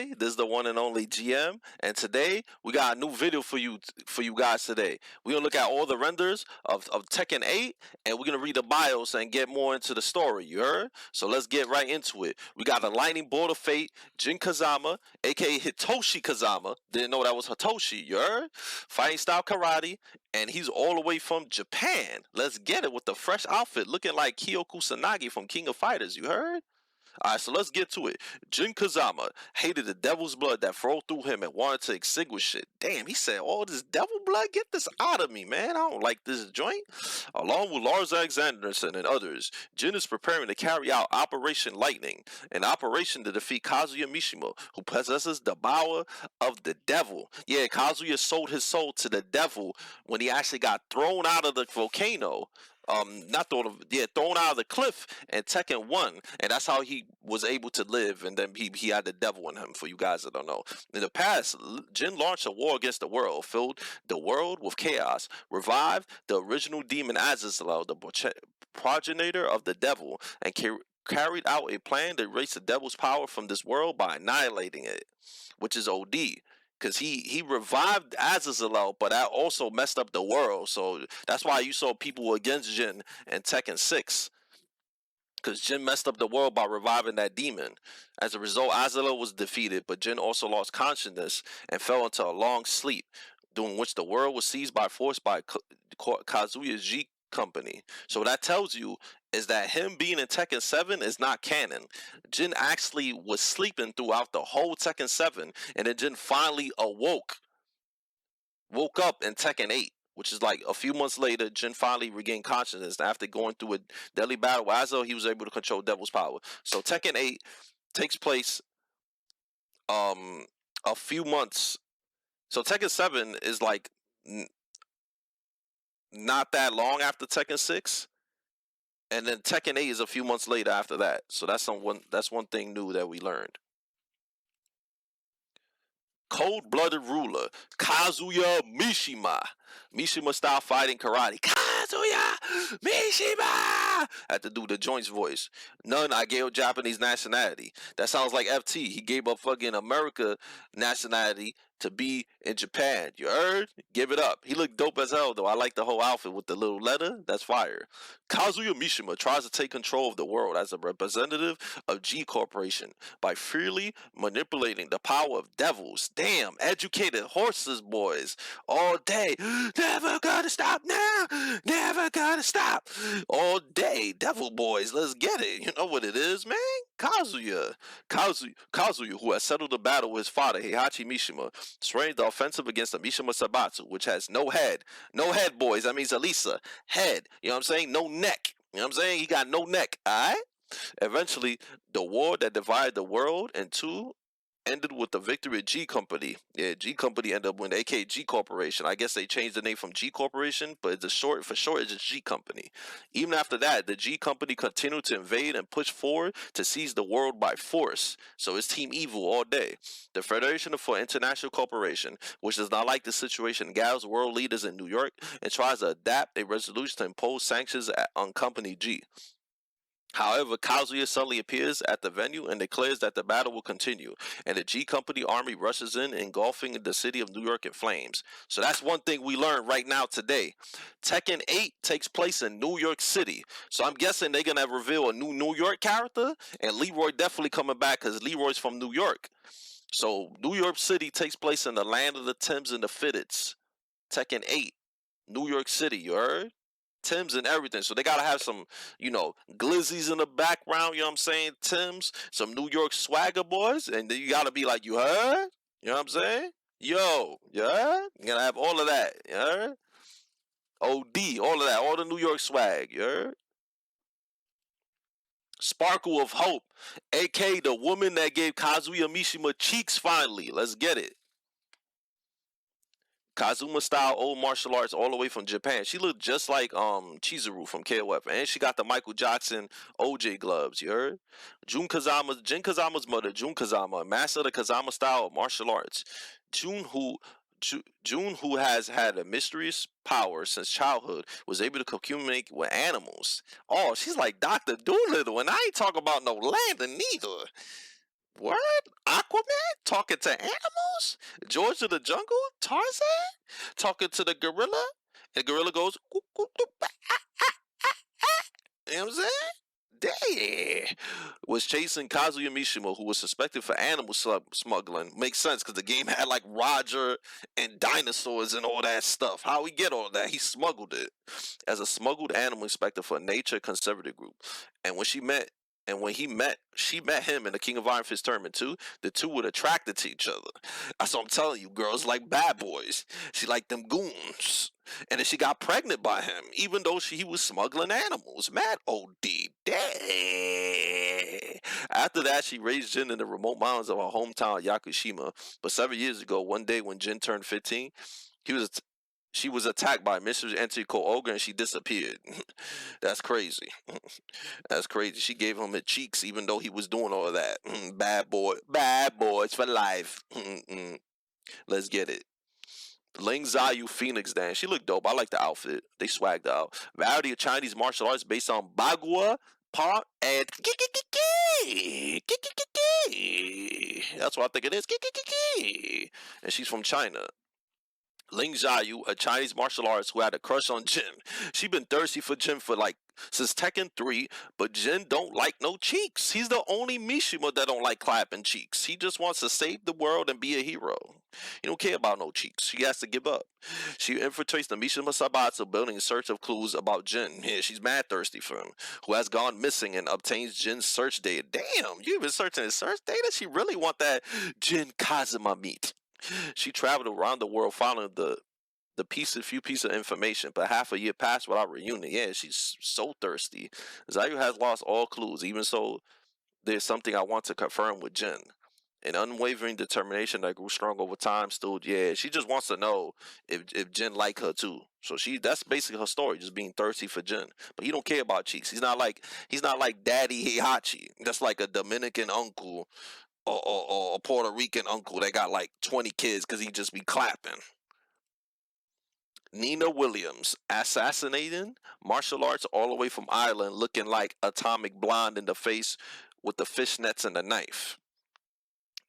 boy. This is the one and only GM, and today we got a new video for you guys today. We're gonna look at all the renders of Tekken 8, and we're gonna read the BIOS and get more into the story. You heard? So let's get right into it. We got the Lightning Bolt of Fate, Jin Kazama, aka Hitoshi Kazama. Didn't know that was Hitoshi. You heard? Fighting style karate, and he's all the way from Japan. Let's get it with the fresh outfit, looking like Kyoku Sanagi from King of Fighters. You heard? Alright, so let's get to it. Jin Kazama hated the devil's blood that flowed through him and wanted to extinguish it. Damn, he said, all this devil blood? Get this out of me, man. I don't like this joint. Along with Lars Alexanderson and others, Jin is preparing to carry out Operation Lightning, an operation to defeat Kazuya Mishima, who possesses the power of the devil. Yeah, Kazuya sold his soul to the devil when he actually got thrown out of the volcano, not thrown out of the cliff, and Tekken won, and that's how he was able to live. And then he had the devil in him. For you guys that don't know, in the past, Jin launched a war against the world, filled the world with chaos, revived the original demon Azazel, the progenitor of the devil, and carried out a plan to erase the devil's power from this world by annihilating it, which is OD. Because he revived Azazel, but that also messed up the world. So that's why you saw people against Jin in Tekken 6. Because Jin messed up the world by reviving that demon. As a result, Azazel was defeated, but Jin also lost consciousness and fell into a long sleep, during which the world was seized by force by Kazuya's G Company. So what that tells you is that him being in Tekken 7 is not canon. Jin actually was sleeping throughout the whole Tekken 7, and then Jin finally woke up in Tekken 8, which is like a few months later. Jin finally regained consciousness after going through a deadly battle with Azazel. He was able to control Devil's power. So Tekken 8 takes place a few months. So Tekken 7 is like not that long after Tekken 6, and then Tekken 8 is a few months later after that. So that's one thing new that we learned. Cold-blooded ruler Kazuya Mishima. Mishima style fighting karate. Kazuya Mishima! I had to do the joints voice. None, I gave up Japanese nationality. That sounds like FT. He gave up fucking America nationality to be in Japan. You heard? Give it up. He looked dope as hell though. I like the whole outfit with the little letter. That's fire. Kazuya Mishima tries to take control of the world as a representative of G Corporation by freely manipulating the power of devils. Damn, educated horses, boys, all day. Never gonna stop now. Never gonna stop. All day, devil boys. Let's get it. You know what it is, man. Kazuya, who has settled the battle with his father, Heihachi Mishima, swaying the offensive against the Mishima Sabatsu, which has no head. No head, boys. That means Elisa. Head. You know what I'm saying? No neck. You know what I'm saying? He got no neck. Alright? Eventually, the war that divided the world in two ended with the victory of G Company. Yeah, G Company ended up winning, aka G Corporation. I guess they changed the name from G Corporation, but it's for short, it's just G Company. Even after that, the G Company continued to invade and push forward to seize the world by force. So it's Team Evil all day. The Federation for International Corporation, which does not like the situation, gathers world leaders in New York and tries to adapt a resolution to impose sanctions on Company G. However, Kazuya suddenly appears at the venue and declares that the battle will continue, and the G Company army rushes in, engulfing the city of New York in flames. So that's one thing we learned right now today. Tekken 8 takes place in New York City. So I'm guessing they're going to reveal a new New York character, and Leroy definitely coming back because Leroy's from New York. So New York City takes place in the land of the Tims and the Fitteds. Tekken 8, New York City, you heard? Tim's and everything. So they gotta have some, glizzies in the background, you know what I'm saying? Tim's, some New York swagger boys, and then you gotta be like, you heard? You know what I'm saying? Yo, you heard? You gotta have all of that, you heard? OD, all of that, all the New York swag, you heard? Sparkle of Hope, aka the woman that gave Kazuya Mishima cheeks finally. Let's get it. Kazuma style old martial arts all the way from Japan. She looked just like Chizuru from KOF, and she got the Michael Jackson OJ gloves. You heard? Jin Kazama's mother, Jun Kazama, master of the Kazama style of martial arts. Jun, who has had a mysterious power since childhood, was able to communicate with animals. Oh, she's like Dr. Doolittle, and I ain't talking about no land neither. What? Aquaman talking to animals? George of the Jungle? Tarzan? Talking to the gorilla? And the gorilla goes, "Coo, coo, coo, bah." You know what I'm saying? Damn. Was chasing Kazuya Mishima, who was suspected for animal smuggling. Makes sense because the game had like Roger and dinosaurs and all that stuff. How we get all that? He smuggled it as a smuggled animal inspector for a nature conservative group. And when she met, and when she met him in the King of Iron Fist tournament too. The two were attracted to each other. That's what I'm telling you. Girls like bad boys. She liked them goons. And then she got pregnant by him, even though he was smuggling animals. Mad OD. Dang. After that, she raised Jin in the remote mountains of her hometown, Yakushima. But 7 years ago, one day when Jin turned 15, he was she was attacked by Mr. Antico Ogre and she disappeared. That's crazy. That's crazy. She gave him the cheeks even though he was doing all of that. Bad boy. Bad boys for life. Let's get it. Ling Zhao Phoenix dance. She looked dope. I like the outfit. They swagged out. Variety of Chinese martial arts based on Bagua, Pa, and that's what I think it is. And she's from China. Ling Zhao, a Chinese martial artist who had a crush on Jin. She been thirsty for Jin for like since Tekken 3, but Jin don't like no cheeks. He's the only Mishima that don't like clapping cheeks. He just wants to save the world and be a hero. He don't care about no cheeks. She has to give up. She infiltrates the Mishima Sabatsu building in search of clues about Jin. Yeah, she's mad thirsty for him, who has gone missing and obtains Jin's search data. Damn, you've been searching his search data? She really want that Jin Kazama meat. She traveled around the world following few pieces of information, but half a year passed without reunion. Yeah, she's so thirsty. Zayu has lost all clues, even so there's something I want to confirm with Jin. An unwavering determination that grew strong over time still, yeah, she just wants to know if Jin like her too. So that's basically her story, just being thirsty for Jin. But he don't care about cheeks. He's not like Daddy Heihachi. That's like a Dominican uncle or a Puerto Rican uncle that got like 20 kids because he just be clapping. Nina Williams, assassinating martial arts all the way from Ireland, looking like atomic blonde in the face with the fishnets and the knife.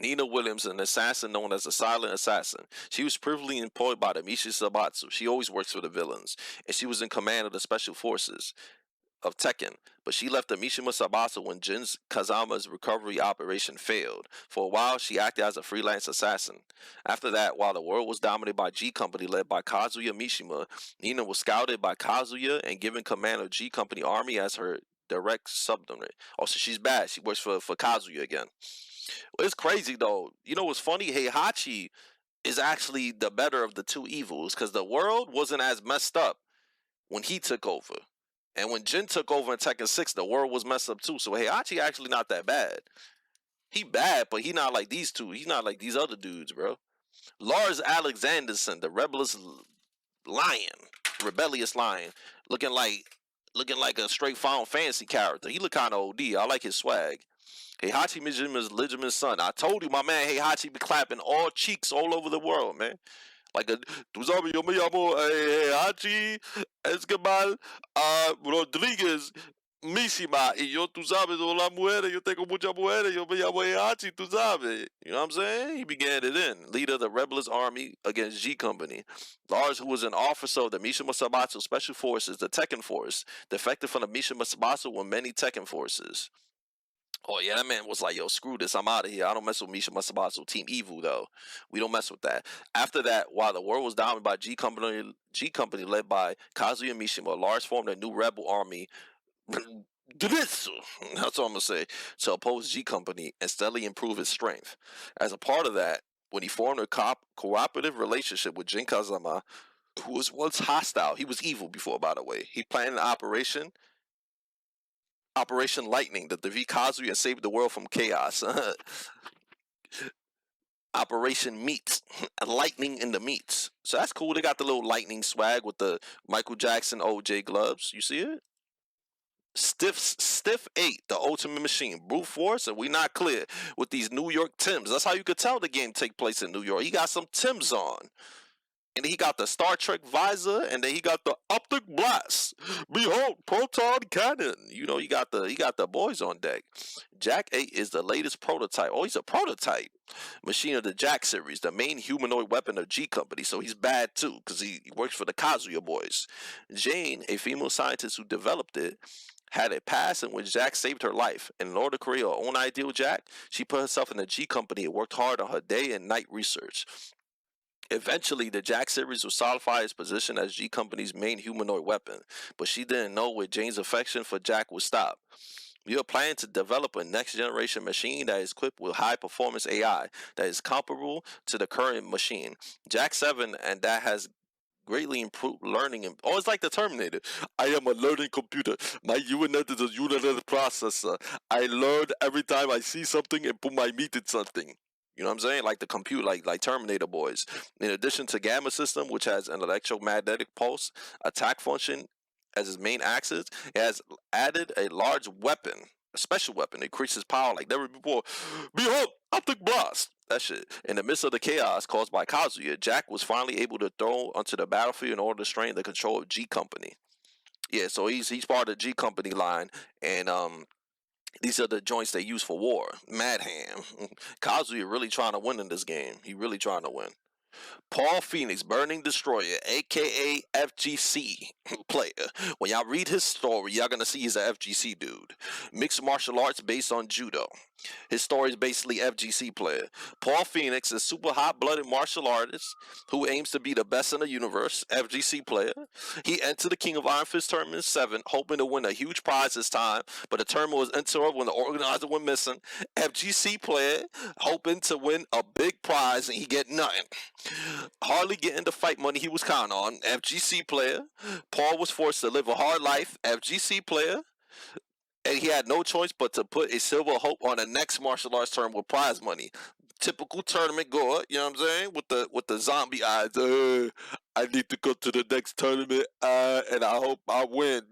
Nina Williams, an assassin known as the Silent Assassin. She was previously employed by the Mishi Sabatsu. She always works for the villains, and she was in command of the special forces of Tekken, but she left the Mishima Sabasa when Jin Kazama's recovery operation failed. For a while, she acted as a freelance assassin. After that, while the world was dominated by G Company led by Kazuya Mishima, Nina was scouted by Kazuya and given command of G Company army as her direct subordinate. Oh, so she's bad. She works for Kazuya again. Well, it's crazy though. You know what's funny? Heihachi is actually the better of the two evils because the world wasn't as messed up when he took over. And when Jin took over in Tekken 6, the world was messed up too. So Heihachi actually not that bad. He bad, but he not like these two. He's not like these other dudes, bro. Lars Alexanderson, the rebellious lion, looking like a straight Final Fantasy character. He look kind of OD. I like his swag. Heihachi Mijima's legitimate son. I told you, my man Heihachi be clapping all cheeks all over the world, man. Like a, tú sabes, yo me llamo Hachi Escobar Rodríguez Mishima. Y yo, tú sabes, todas las mujeres, yo tengo muchas mujeres, yo me llamo Hachi, tú sabes. You know what I'm saying? He began it in. Leader of the rebellious army against G Company. Lars, who was an officer of the Mishima Sabatsu Special Forces, the Tekken Force, defected from the Mishima Sabatsu with many Tekken Forces. Oh yeah, that man was like, "Yo, screw this, I'm out of here. I don't mess with Mishima Sabatsu, Team Evil though. We don't mess with that." After that, while the world was dominated by G Company led by Kazuya Mishima, Lars formed a new rebel army. That's what I'm gonna say, to oppose G Company and steadily improve its strength. As a part of that, when he formed a cooperative relationship with Jin Kazama, who was once hostile, he was evil before, by the way. He planned an Operation Lightning that defeat Kazuya and save the world from chaos. Operation Meats, lightning in the meats. So that's cool. They got the little lightning swag with the Michael Jackson OJ gloves. You see it? Stiff 8, the ultimate machine, brute force, and we not clear with these New York Tims. That's how you could tell the game take place in New York. He got some Tims on. And then he got the Star Trek visor, and then he got the optic blast. Behold, proton cannon. You know, he got the boys on deck. Jack 8 is the latest prototype. Oh, he's a prototype machine of the Jack series, the main humanoid weapon of G Company. So he's bad too, because he works for the Kazuya boys. Jane, a female scientist who developed it, had a past in which Jack saved her life. And in order to create her own ideal Jack, she put herself in the G Company and worked hard on her day and night research. Eventually, the Jack series would solidify its position as G Company's main humanoid weapon, but she didn't know where Jane's affection for Jack would stop. We are planning to develop a next generation machine that is equipped with high performance AI that is comparable to the current machine, Jack 7, and that has greatly improved learning. And oh, it's like the Terminator. I am a learning computer. My unit is a unit processor. I learn every time I see something and put my meat in something. You know what I'm saying? Like the computer, like Terminator boys. In addition to Gamma System, which has an electromagnetic pulse attack function as its main axis, it has added a large weapon, a special weapon. It increases power like never before. Behold, optic blast. That shit. In the midst of the chaos caused by Kazuya, Jack was finally able to throw onto the battlefield in order to strain the control of G Company. Yeah, so he's part of the G Company line, and these are the joints they use for war. Mad Ham. Kazuya really trying to win in this game. He really trying to win. Paul Phoenix, Burning Destroyer, aka FGC player. When y'all read his story, y'all gonna see he's a FGC dude. Mixed martial arts based on judo. His story is basically FGC player. Paul Phoenix is super hot blooded martial artist who aims to be the best in the universe. FGC player. He entered the King of Iron Fist tournament 7, hoping to win a huge prize this time, but the tournament was interrupted when the organizer went missing. FGC player hoping to win a big prize and he get nothing. Hardly getting the fight money he was counting on. FGC player. Paul was forced to live a hard life. FGC player. And he had no choice but to put a silver hope on the next martial arts tournament with prize money. Typical tournament goer, you know what I'm saying? With the zombie eyes. I need to go to the next tournament, and I hope I win.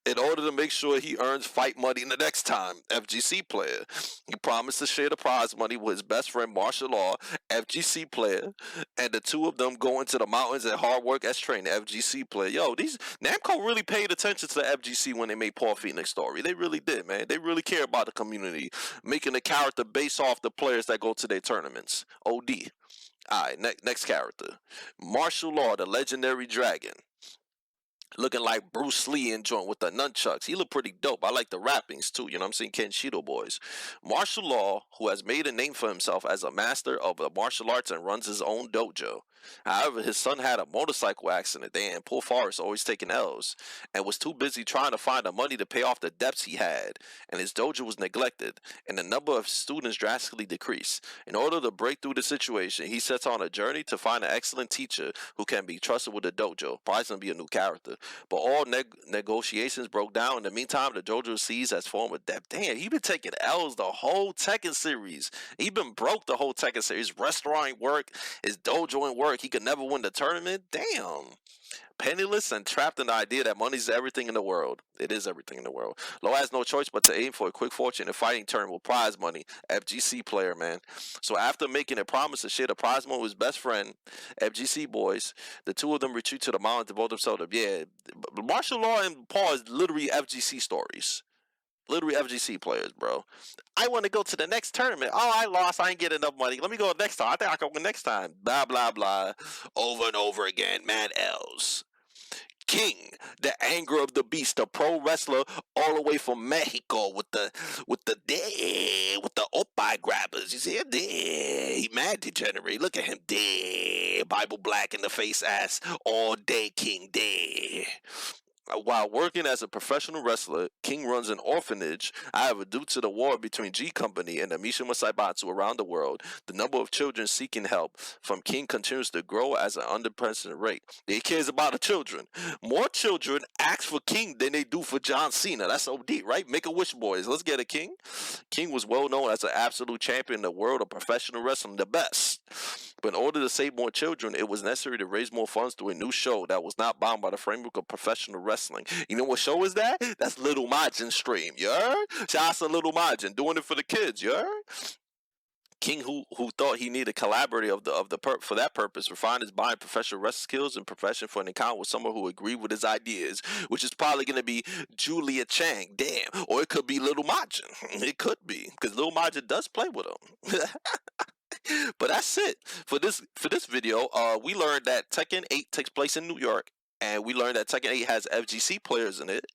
In order to make sure he earns fight money the next time, FGC player. He promised to share the prize money with his best friend Martial Law, FGC player, and the two of them go into the mountains and hard work as trained FGC player. Yo, these Namco really paid attention to the FGC when they made Paul Phoenix story. They really did, man. They really care about the community, making the character based off the players that go to their tournaments. OD. Alright, next character. Martial Law, the legendary dragon. Looking like Bruce Lee in joint with the nunchucks. He look pretty dope. I like the rappings too, you know what I'm saying? Kenshido boys. Martial Law, who has made a name for himself as a master of the martial arts and runs his own dojo. However, his son had a motorcycle accident there in Poor Forest, always taking L's, and was too busy trying to find the money to pay off the debts he had, and his dojo was neglected, and the number of students drastically decreased. In order to break through the situation, he sets on a journey to find an excellent teacher who can be trusted with the dojo. Probably gonna be a new character. But all negotiations broke down. In the meantime, the dojo seized as form of debt. Damn, he been taking L's the whole Tekken series. He been broke the whole Tekken series. Restaurant ain't work, his dojo ain't work. He could never win the tournament. Damn. Penniless and trapped in the idea that money's everything in the world. It is everything in the world. Lo has no choice but to aim for a quick fortune in fighting tournament with prize money. FGC player, man. So after making a promise to share the prize money with his best friend, FGC boys, the two of them retreat to the mountain to devote themselves to, yeah, Martial Law and Paul is literally FGC stories. Literally FGC players, bro. I want to go to the next tournament. Oh, I lost. I ain't getting enough money. Let me go next time. I think I can win next time. Blah, blah, blah. Over and over again. Mad L's. King, the anger of the beast, a pro wrestler all the way from Mexico with the opie grabbers. You see him? He mad degenerate. Look at him. Bible black in the face ass all day. King. While working as a professional wrestler, King runs an orphanage. However, due to the war between G Company and the Mishima Saibatsu around the world, the number of children seeking help from King continues to grow at an unprecedented rate. He cares about the children. More children ask for King than they do for John Cena. That's OD, right? Make a wish, boys. Let's get a King. King was well known as an absolute champion in the world of professional wrestling, the best. But in order to save more children, it was necessary to raise more funds through a new show that was not bound by the framework of professional wrestling. You know what show is that? That's Little Majin stream, you heard? Shout out to Little Majin, doing it for the kids, you heard? King, who thought he needed a collaborator for that purpose, refined his mind, professional wrestling skills, and profession for an encounter with someone who agreed with his ideas, which is probably going to be Julia Chang. Damn, or it could be Little Majin. It could be because Little Majin does play with him. But that's it for this video. We learned that Tekken 8 takes place in New York, and we learned that Tekken 8 has FGC players in it,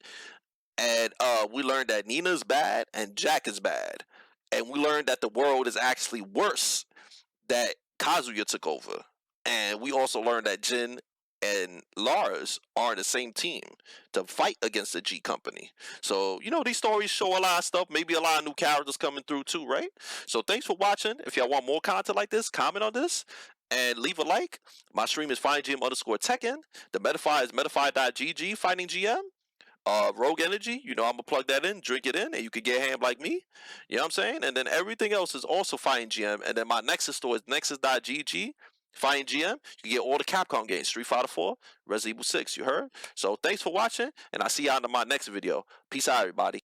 and we learned that Nina's bad and Jack is bad, and we learned that the world is actually worse that Kazuya took over, and we also learned that Jin and Lars are in the same team to fight against the G Company. So these stories show a lot of stuff. Maybe a lot of new characters coming through too, right? So thanks for watching. If y'all want more content like this, comment on this and leave a like. My stream is fightinggm_Tekken. The Metafy is metafy.gg fighting GM. Rogue Energy, I'm gonna plug that in, drink it in, and you could get ham like me. You know what I'm saying? And then everything else is also Fighting GM. And then my Nexus store is nexus.gg. Fighting GM, you can get all the Capcom games, Street Fighter 4, Resident Evil 6, you heard? So thanks for watching, and I'll see y'all in my next video. Peace out, everybody.